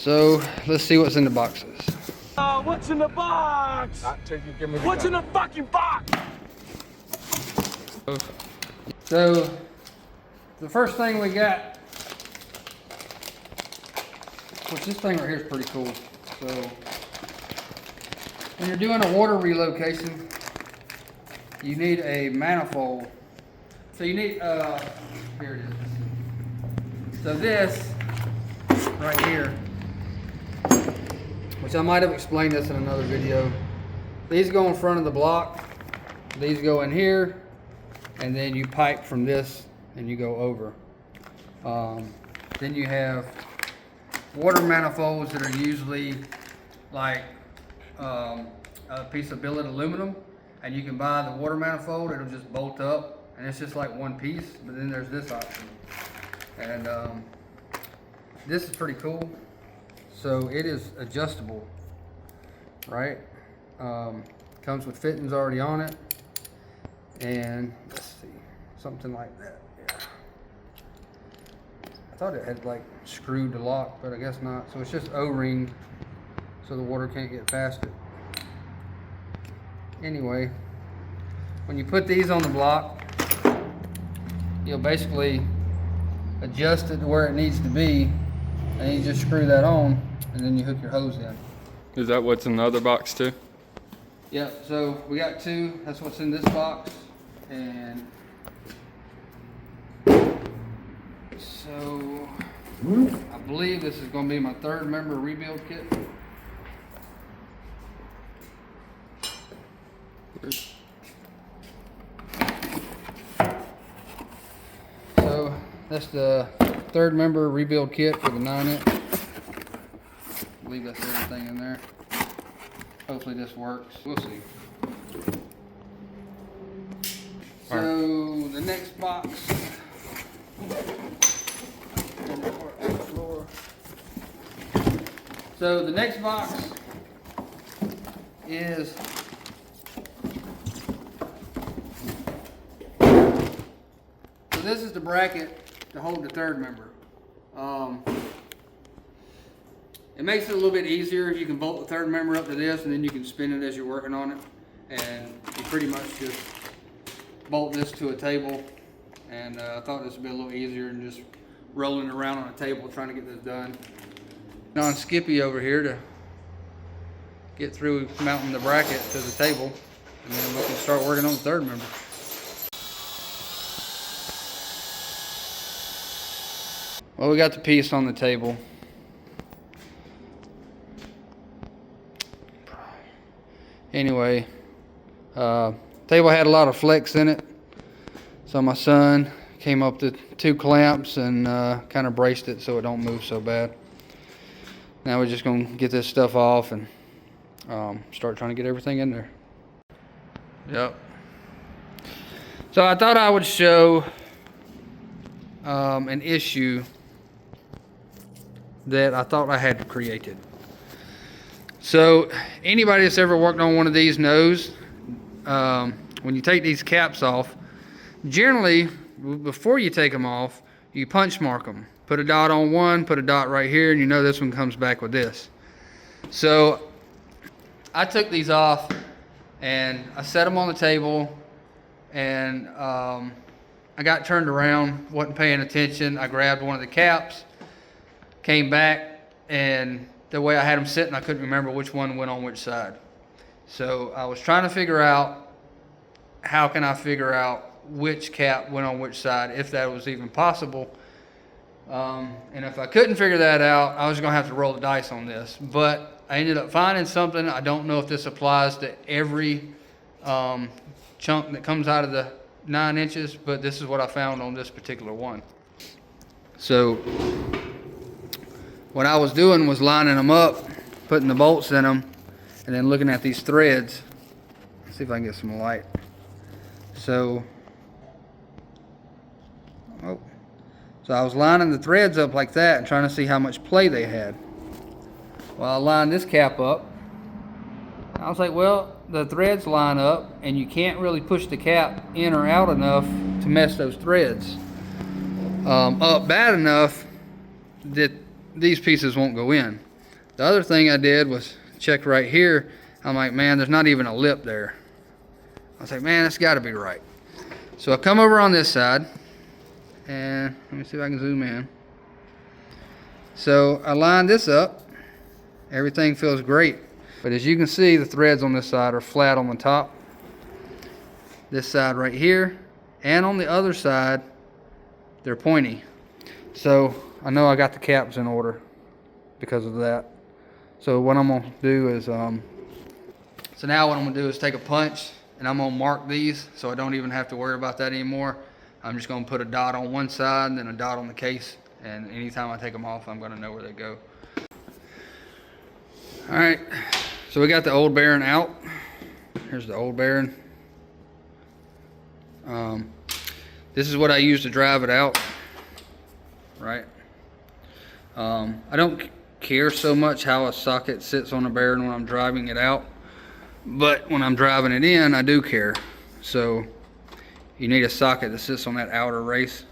So let's see what's in the boxes. What's in the box? What's in the fucking box? So the first thing we got, which this thing right here is pretty cool. So when you're doing a water relocation, you need a manifold. So you need, here it is. So this right here, which I might have explained this in another video. These go in front of the block. These go in here, and then you pipe from this and you go over. Then you have water manifolds that are usually like a piece of billet aluminum, and you can buy the water manifold. It'll just bolt up, and it's just like one piece. But then there's this option, and this is pretty cool. So it is adjustable, right? Comes with fittings already on it, and let's see, something like that. Yeah, I thought it had like screwed to lock, but I guess not. So it's just O-ring, so the water can't get past it. Anyway, when you put these on the block, you'll basically adjust it to where it needs to be, and you just screw that on, and then you hook your hose in. Is that what's in the other box too? Yep, so we got two. That's what's in this box. And so I believe this is going to be my third member rebuild kit. So that's the third member rebuild kit for the 9-inch. I believe that's everything in there. Hopefully this works. We'll see. So the next box. So the next box is this is the bracket to hold the third member. It makes it a little bit easier. You can bolt the third member up to this, and then you can spin it as you're working on it. And you pretty much just bolt this to a table. And I thought this would be a little easier than just rolling around on a table trying to get this done. On Skippy over here to get through mounting the bracket to the table, and then we can start working on the third member. Well, we got the piece on the table. Anyway, table had a lot of flex in it, so my son came up to 2 clamps and kind of braced it so it don't move so bad. Now we're just gonna get this stuff off and start trying to get everything in there. Yep. So I thought I would show an issue that I thought I had created. So anybody that's ever worked on one of these knows when you take these caps off, generally before you take them off, you punch mark them. Put a dot on one, put a dot right here, and you know this one comes back with this. So I took these off and I set them on the table, and I got turned around, wasn't paying attention. I grabbed one of the caps, came back, and the way I had them sitting, I couldn't remember which one went on which side. So I was trying to figure out, how can I figure out which cap went on which side, if that was even possible. And if I couldn't figure that out, I was going to have to roll the dice on this. But I ended up finding something. I don't know if this applies to every chunk that comes out of the 9 inches, but this is what I found on this particular one. So what I was doing was lining them up, putting the bolts in them, and then looking at these threads. Let's see if I can get some light. So I was lining the threads up like that and trying to see how much play they had. Well, I lined this cap up. I was like, well, the threads line up, and you can't really push the cap in or out enough to mess those threads up bad enough that these pieces won't go in. The other thing I did was check right here. I'm like, man, there's not even a lip there. I was like, man, that's got to be right. So I come over on this side, and let me see if I can zoom in. So I lined this up. Everything feels great. But as you can see, the threads on this side are flat on the top. This side right here, and on the other side, they're pointy. So I know I got the caps in order because of that. So what I'm gonna do is, so now what I'm gonna do is take a punch and I'm gonna mark these so I don't even have to worry about that anymore. I'm just gonna put a dot on one side and then a dot on the case, and anytime I take them off, I'm gonna know where they go. All right, so we got the old bearing out. Here's the old bearing. This is what I use to drive it out, right? I don't care so much how a socket sits on the bearing when I'm driving it out, but when I'm driving it in, I do care. So you need a socket that sits on that outer race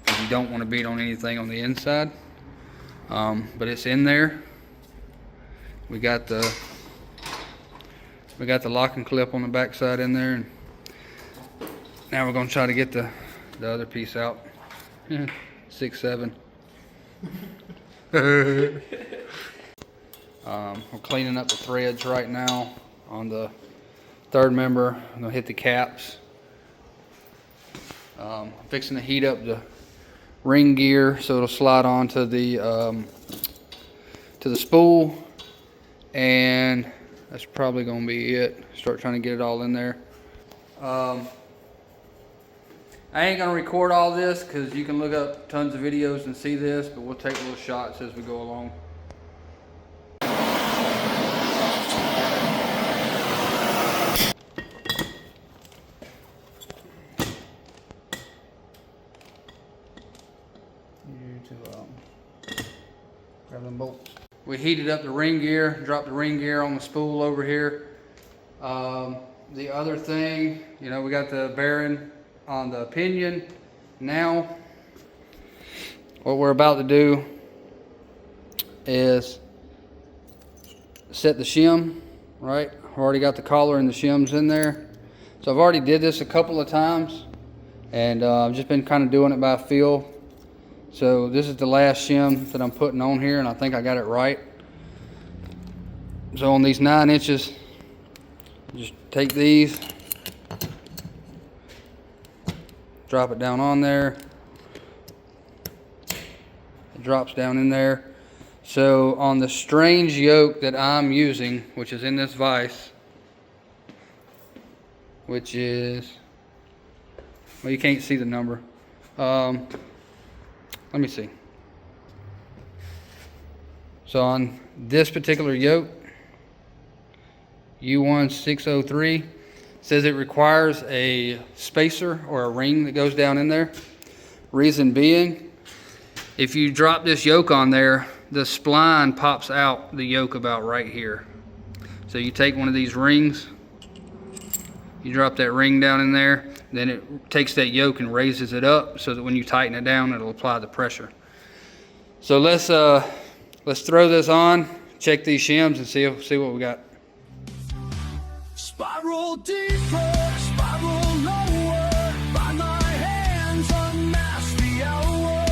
because you don't want to beat on anything on the inside. But it's in there. We got the locking clip on the back side in there, and now we're gonna try to get the other piece out. 6-7. We're cleaning up the threads right now on the third member. I'm gonna hit the caps. Fixing to heat up the ring gear so it'll slide onto the spool, and that's probably gonna be it. Start trying to get it all in there. I ain't gonna record all this because you can look up tons of videos and see this, but we'll take little shots as we go along. Grab them bolts. We heated up the ring gear, dropped the ring gear on the spool over here. The other thing, you know, we got the bearing on the pinion. Now, what we're about to do is set the shim, right? I've already got the collar and the shims in there. So I've already did this a couple of times, and I've just been kind of doing it by feel. So this is the last shim that I'm putting on here, and I think I got it right. So on these 9 inches, just take these, drop it down on there. It drops down in there. So on the strange yoke that I'm using, which is in this vise, which is, well, you can't see the number. Let me see. So on this particular yoke, U1603, says it requires a spacer or a ring that goes down in there. Reason being, if you drop this yoke on there, the spline pops out the yoke about right here. So you take one of these rings, you drop that ring down in there, then it takes that yoke and raises it up so that when you tighten it down, it'll apply the pressure. So let's throw this on, check these shims, and see what we got. Spiral deeper, spiral lower, by my hands unmask the hour.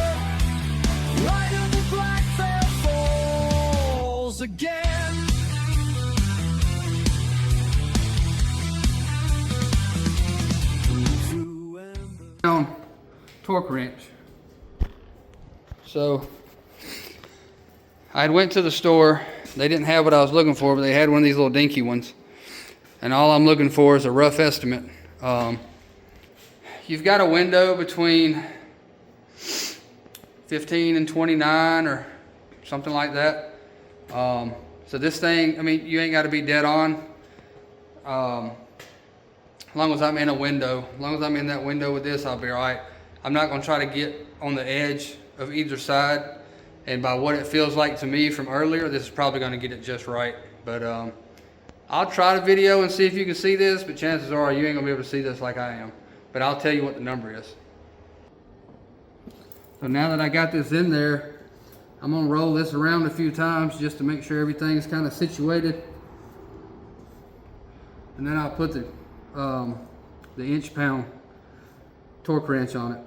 Light of the black veil falls again. Down torque wrench. So I went to the store. They didn't have what I was looking for, but they had one of these little dinky ones. And all I'm looking for is a rough estimate. You've got a window between 15 and 29 or something like that. So this thing, I mean, you ain't got to be dead on. As long as I'm in a window, as long as I'm in that window with this, I'll be all right. I'm not going to try to get on the edge of either side. And by what it feels like to me from earlier, this is probably going to get it just right. But I'll try the video and see if you can see this, but chances are you ain't gonna be able to see this like I am. But I'll tell you what the number is. So now that I got this in there, I'm gonna roll this around a few times just to make sure everything's kind of situated. And then I'll put the inch-pound torque wrench on it.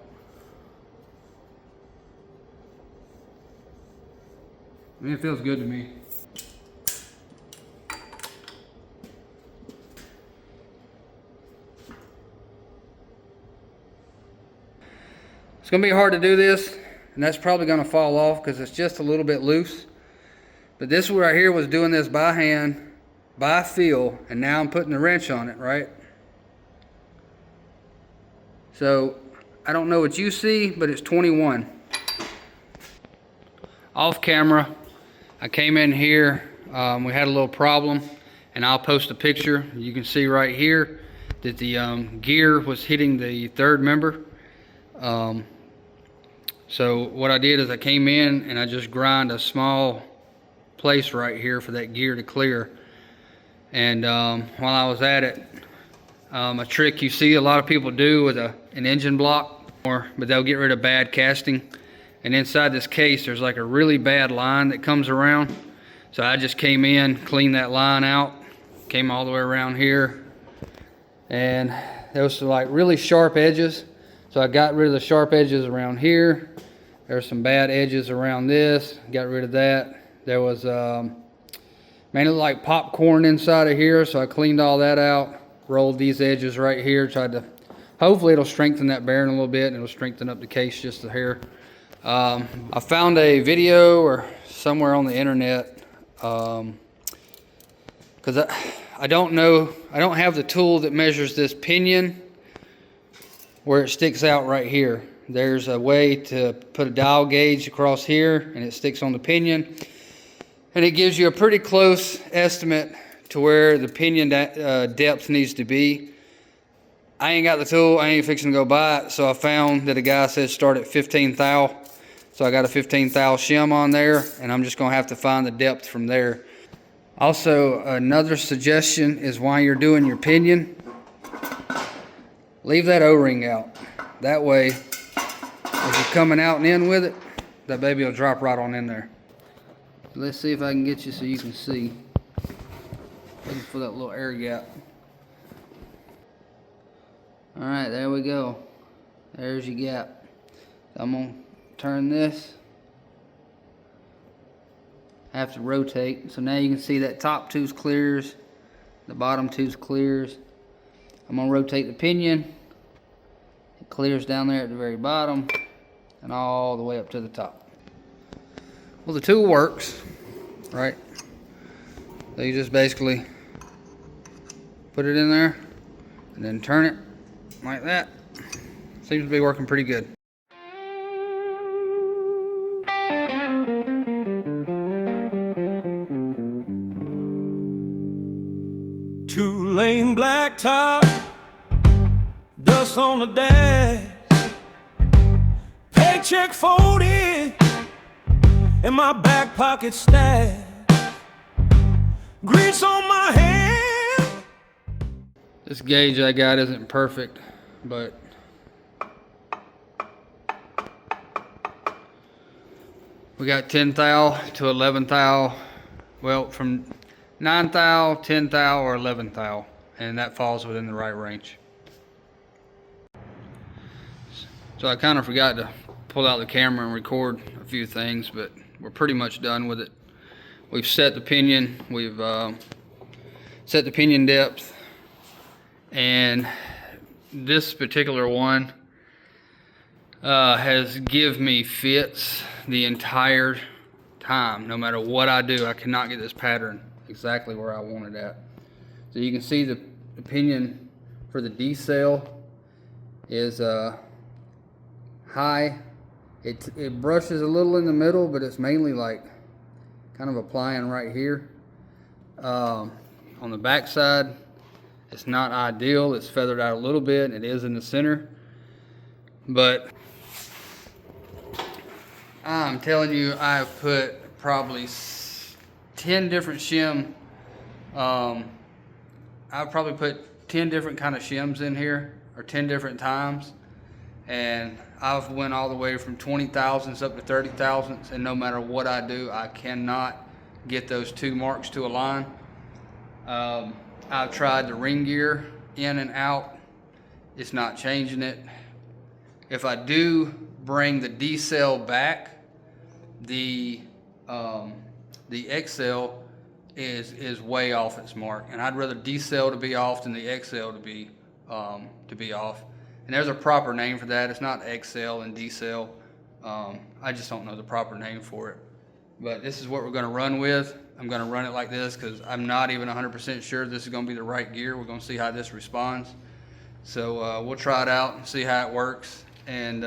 I mean, it feels good to me. It's gonna be hard to do this, and that's probably gonna fall off because it's just a little bit loose. But this one right here was doing this by hand, by feel, and now I'm putting the wrench on it, right? So I don't know what you see, but it's 21. Off camera, I came in here, we had a little problem, and I'll post a picture. You can see right here that the gear was hitting the third member. So what I did is I came in and I just grind a small place right here for that gear to clear. And while I was at it, a trick you see a lot of people do with an engine block, but they'll get rid of bad casting. And inside this case, there's like a really bad line that comes around. So I just came in, cleaned that line out, came all the way around here. And there was some like really sharp edges. So I got rid of the sharp edges around here. There's some bad edges around this, got rid of that. There was, man, it looked like popcorn inside of here, so I cleaned all that out, rolled these edges right here, tried to, hopefully it'll strengthen that bearing a little bit, and it'll strengthen up the case just a hair. I found a video or somewhere on the internet, because I don't know, I don't have the tool that measures this pinion where it sticks out right here. There's a way to put a dial gauge across here and it sticks on the pinion, and it gives you a pretty close estimate to where the pinion depth needs to be. I ain't got the tool, I ain't fixing to go buy it, so I found that a guy said start at 15 thou. So I got a 15 thou shim on there, and I'm just gonna have to find the depth from there. Also, another suggestion is while you're doing your pinion, leave that O-ring out. That way, if you're coming out and in with it, that baby will drop right on in there. Let's see if I can get you so you can see. Looking for that little air gap. Alright, there we go. There's your gap. I'm gonna turn this. I have to rotate. So now you can see that top tooth clears, the bottom tooth clears. I'm gonna rotate the pinion. It clears down there at the very bottom and all the way up to the top. Well, the tool works, right? So you just basically put it in there and then turn it like that. Seems to be working pretty good. Two-lane black top, dust on the dash, paycheck folded, in my back pocket stash, grease on my hand. This gauge I got isn't perfect, but we got 10 thou to 11 thou. Well, from 9 thou, 10 thou, or 11 thou, and that falls within the right range. So I kind of forgot to pull out the camera and record a few things, but we're pretty much done with it. We've set the pinion, we've set the pinion depth, and this particular one has give me fits the entire time. No matter what I do, I cannot get this pattern exactly where I want it at. So you can see the pinion for the decel is high. It brushes a little in the middle, but it's mainly like kind of applying right here. On the back side, it's not ideal. It's feathered out a little bit, and it is in the center. But I'm telling you, I've put probably 10 different shim. I've probably put 10 different kind of shims in here, or 10 different times, and I've went all the way from 20 thousandths up to 30 thousandths, and no matter what I do, I cannot get those two marks to align. I've tried the ring gear in and out. It's not changing it. If I do bring the D-cell back, the X-cell is way off its mark, and I'd rather D-cell to be off than the X-cell to be off. And there's a proper name for that. It's not X-cell and D-cell. I just don't know the proper name for it. But this is what we're going to run with. I'm going to run it like this because I'm not even 100% sure this is going to be the right gear. We're going to see how this responds. So we'll try it out and see how it works. And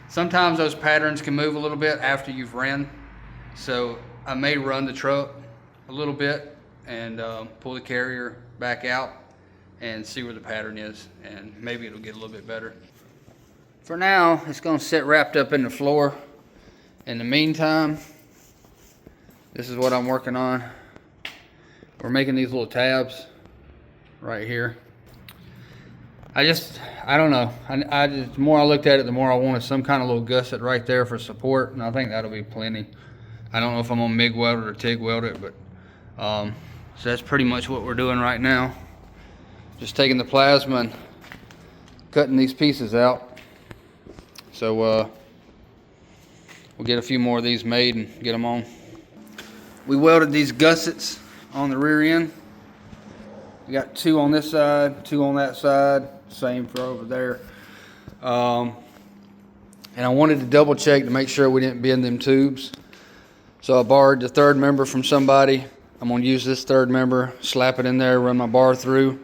sometimes those patterns can move a little bit after you've ran. So I may run the truck a little bit and pull the carrier back out and see where the pattern is, and maybe it'll get a little bit better. For now, it's going to sit wrapped up in the floor. In the meantime, this is what I'm working on. We're making these little tabs right here. I don't know. The more I looked at it, the more I wanted some kind of little gusset right there for support, and I think that'll be plenty. I don't know if I'm gonna MIG weld it or TIG weld it, but so that's pretty much what we're doing right now. Just taking the plasma and cutting these pieces out. So we'll get a few more of these made and get them on. We welded these gussets on the rear end. We got 2 on this side, 2 on that side, same for over there. And I wanted to double check to make sure we didn't bend them tubes. So I borrowed the third member from somebody. I'm gonna use this third member, slap it in there, run my bar through,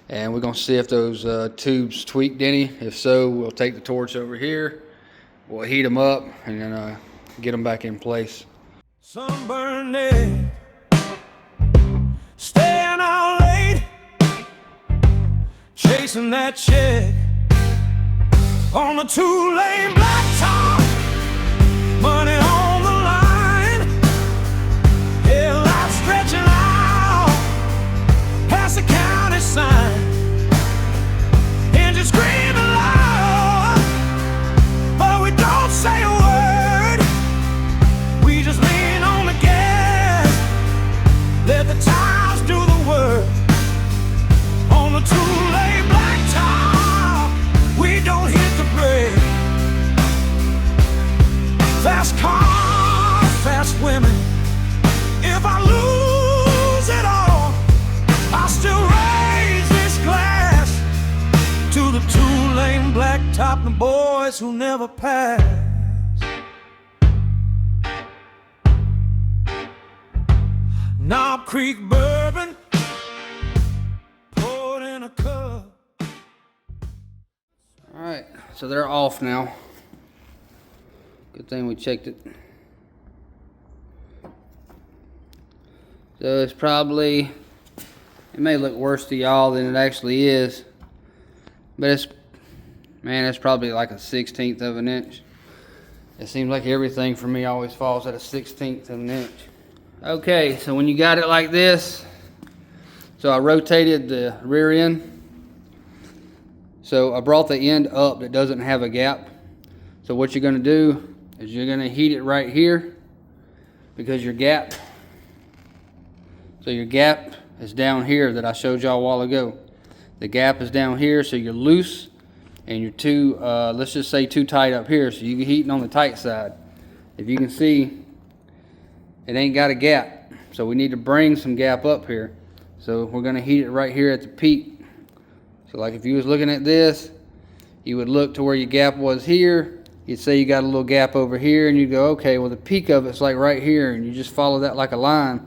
and we're gonna see if those tubes tweaked any. If so, we'll take the torch over here, we'll heat them up, and then get them back in place. Sunburned egg, staying out late, chasing that chick on the 2-lane blacktop, money on the line, yeah, life stretching out past the county sign, engine screaming loud, but we don't say a word, we just lean on the gas, let the tires do the work. On the 2-lane blacktop, we don't hit the brake. Fast cars, fast women. If I lose it all, I'll still raise this glass to the 2-lane blacktop and the boys who never pass. Knob Creek bourbon, poured in a cup. Alright, so they're off now. Good thing we checked it. So it's probably, it may look worse to y'all than it actually is, but it's probably like a 1/16 of an inch. It seems like everything for me always falls at a 1/16 of an inch. Okay, so when you got it like this, so I rotated the rear end. So I brought the end up that doesn't have a gap. So what you're gonna do is you're gonna heat it right here because your gap is down here that I showed y'all a while ago. The gap is down here, so you're loose and you're too, let's just say too tight up here, so you're heating on the tight side. If you can see, it ain't got a gap, so we need to bring some gap up here. So we're gonna heat it right here at the peak. So like if you was looking at this, you would look to where your gap was here, you'd say you got a little gap over here, and you go, okay, well the peak of it's like right here, and you just follow that like a line,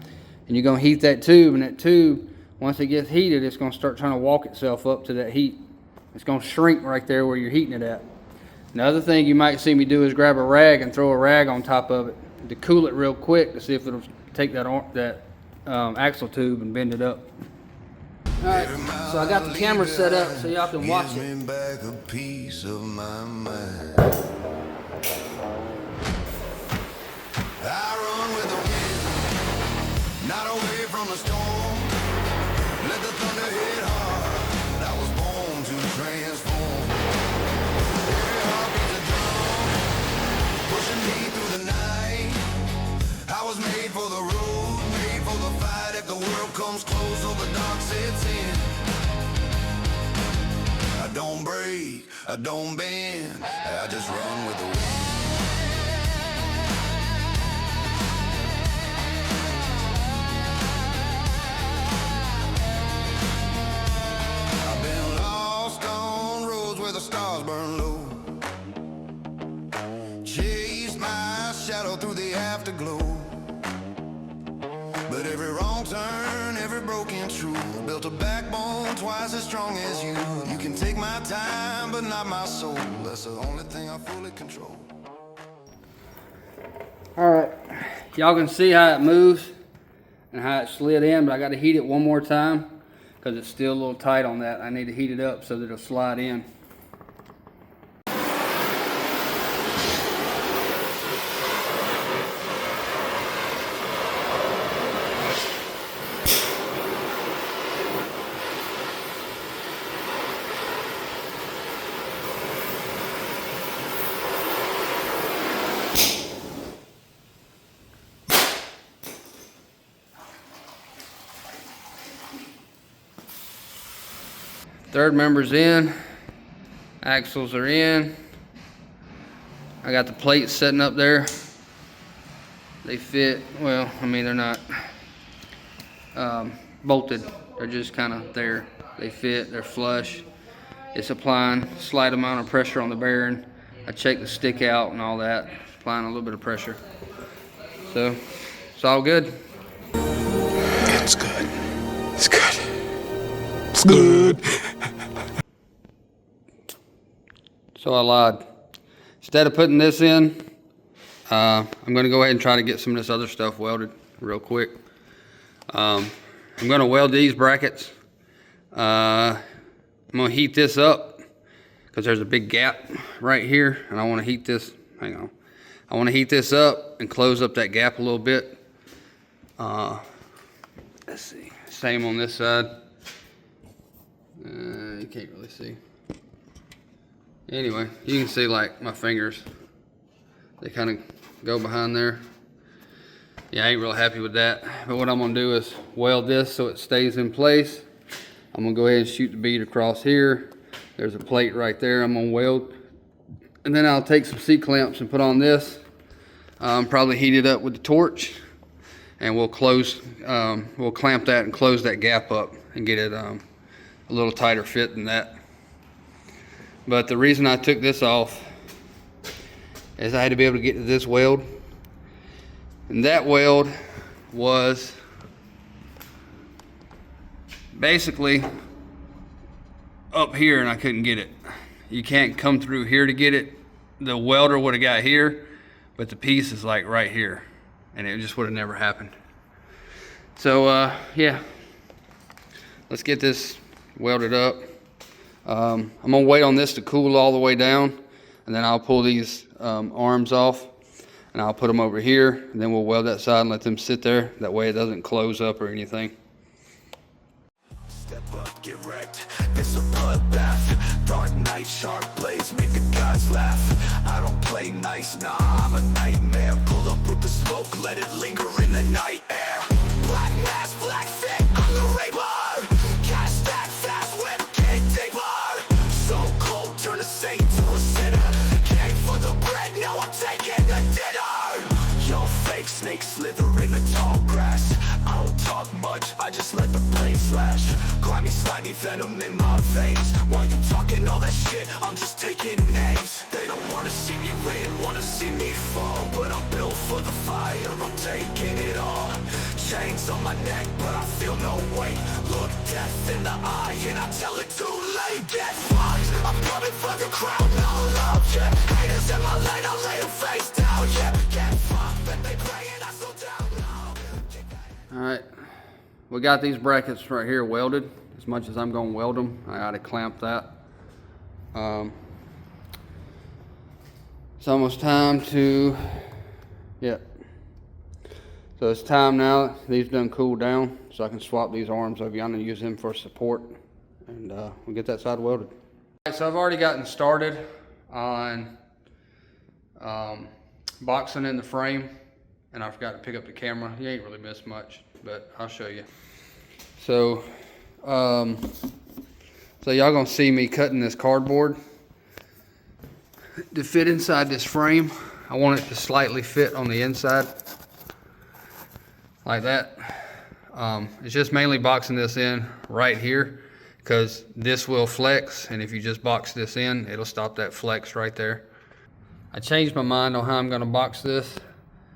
and you're gonna heat that tube, and that tube, once it gets heated, it's gonna start trying to walk itself up to that heat. It's gonna shrink right there where you're heating it at. The other thing you might see me do is grab a rag and throw a rag on top of it to cool it real quick to see if it'll take that axle tube and bend it up. Alright, so I got the camera set up so y'all can watch it. Back a piece of my mind. I run with the wind, not away from the storm. Let the thunder hit hard. I was born to transform. Every heartbeat pretend. I don't break, I don't bend, I just run with the wind. I've been lost on roads where the stars burn low. Chased my shadow through the afterglow. But every wrong turn, every broken truth built a backbone twice as strong as you. You can take my time, but not my soul. That's the only thing I fully control. All right, y'all can see how it moves and how it slid in, but I got to heat it one more time because it's still a little tight on that. I need to heat it up so that it'll slide in. Third member's in, axles are in. I got the plates setting up there. They fit, well, I mean, they're not bolted. They're just kind of there. They fit, they're flush. It's applying a slight amount of pressure on the bearing. I checked the stick out and all that, applying a little bit of pressure. So, it's all good. It's good. It's good. It's good. So I lied. Instead of putting this in, I'm gonna go ahead and try to get some of this other stuff welded real quick. I'm gonna weld these brackets. I'm gonna heat this up because there's a big gap right here and I wanna heat this, hang on. I wanna heat this up and close up that gap a little bit. Let's see, same on this side. You can't really see. Anyway, you can see like my fingers, they kind of go behind there. Yeah, I ain't real happy with that. But what I'm gonna do is weld this so it stays in place. I'm gonna go ahead and shoot the bead across here. There's a plate right there I'm gonna weld. And then I'll take some C-clamps and put on this. Probably heat it up with the torch. And we'll clamp that and close that gap up and get it a little tighter fit than that. But the reason I took this off is I had to be able to get to this weld. And that weld was basically up here and I couldn't get it. You can't come through here to get it. The welder would have got here, but the piece is like right here. And it just would have never happened. So yeah, let's get this welded up. I'm gonna wait on this to cool all the way down, and then I'll pull these arms off and I'll put them over here, and then we'll weld that side and let them sit there. That way it doesn't close up or anything. Step up, get wrecked. It's a bloodbath. Dark night, sharp blades, make the gods laugh. I don't play nice, nah, I'm a nightmare. Pull up with the smoke, let it linger in the night air. Black mask, black fit, I'm the raper. Cash that fast whip, can't take blood. So cold, turn a saint to a sinner. Came for the bread, now I'm taking the dinner. Yo, fake snake slither in the tall grass. I don't talk much, I just let the blade slash. Grimy, slimy venom in my veins. While you talking all that shit, I'm just taking names. They don't wanna see me win, wanna see me fall. But I'm built for the fire, I'm taking it all. Chains on my neck, but I feel no weight. Look death in the eye and I tell it too late. Get fucked, I'm coming for the crowd, no love, yeah. Haters in my lane, I'll lay them face down, yeah. Get fucked, and they praying I slow down, no. All right, we got these brackets right here welded. As much as I'm gonna weld them, I gotta clamp that. It's almost time to, yeah. So it's time now, these done cooled down, so I can swap these arms over. I'm gonna use them for support, and we'll get that side welded. All right, so I've already gotten started on boxing in the frame, and I forgot to pick up the camera. You ain't really missed much, but I'll show you. So So y'all gonna see me cutting this cardboard to fit inside this frame. I want it to slightly fit on the inside, like that. It's just mainly boxing this in right here, because this will flex, and if you just box this in, it'll stop that flex right there. I changed my mind on how I'm gonna box this.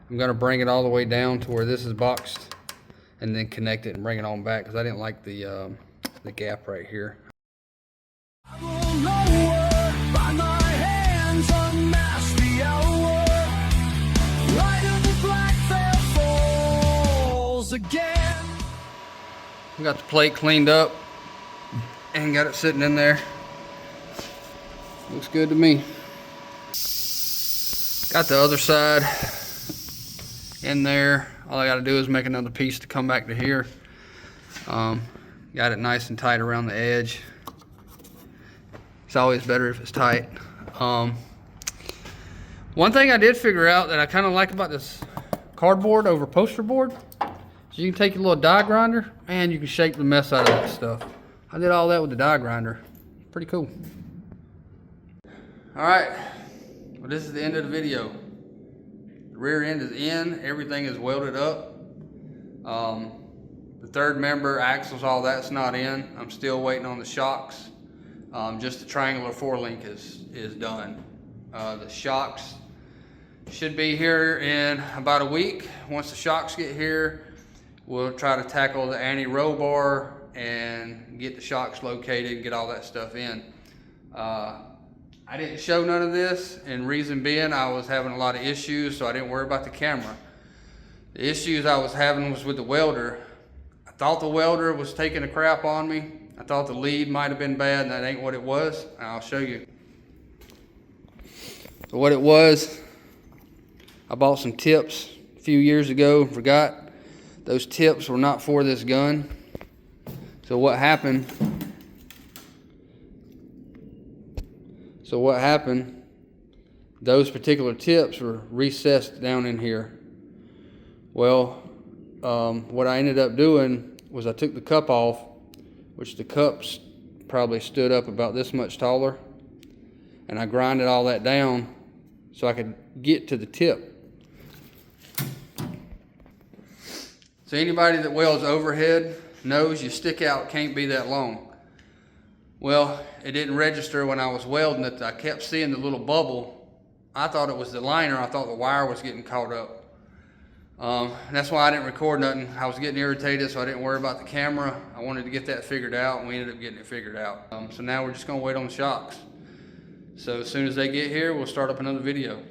I'm gonna bring it all the way down to where this is boxed, and then connect it and bring it on back, because I didn't like the gap right here. I will lower by my hands, unmask the hour. Light of the black veil falls again. I got the plate cleaned up and got it sitting in there. Looks good to me. Got the other side in there. All I gotta do is make another piece to come back to here. Got it nice and tight around the edge. It's always better if it's tight. One thing I did figure out that I kind of like about this cardboard over poster board is you can take your little die grinder and you can shape the mess out of that stuff. I did all that with the die grinder. Pretty cool. All right, well, this is the end of the video. The rear end is in, everything is welded up. The third member, axles, all that's not in. I'm still waiting on the shocks. Just the triangular forelink is done. The shocks should be here in about a week. Once the shocks get here, we'll try to tackle the anti-roll bar and get the shocks located, get all that stuff in. I didn't show none of this, and reason being I was having a lot of issues, so I didn't worry about the camera. The issues I was having was with the welder. I thought the welder was taking a crap on me. I thought the lead might have been bad, and that ain't what it was. And I'll show you. So what it was, I bought some tips a few years ago, forgot. Those tips were not for this gun. So what happened, those particular tips were recessed down in here. Well, what I ended up doing was I took the cup off, which the cups probably stood up about this much taller, and I grinded all that down so I could get to the tip. So anybody that welds overhead knows you stick out can't be that long. Well, it didn't register when I was welding it. I kept seeing the little bubble. I thought it was the liner. I thought the wire was getting caught up. That's why I didn't record nothing. I was getting irritated, so I didn't worry about the camera. I wanted to get that figured out, and we ended up getting it figured out. So now we're just gonna wait on the shocks. So as soon as they get here, we'll start up another video.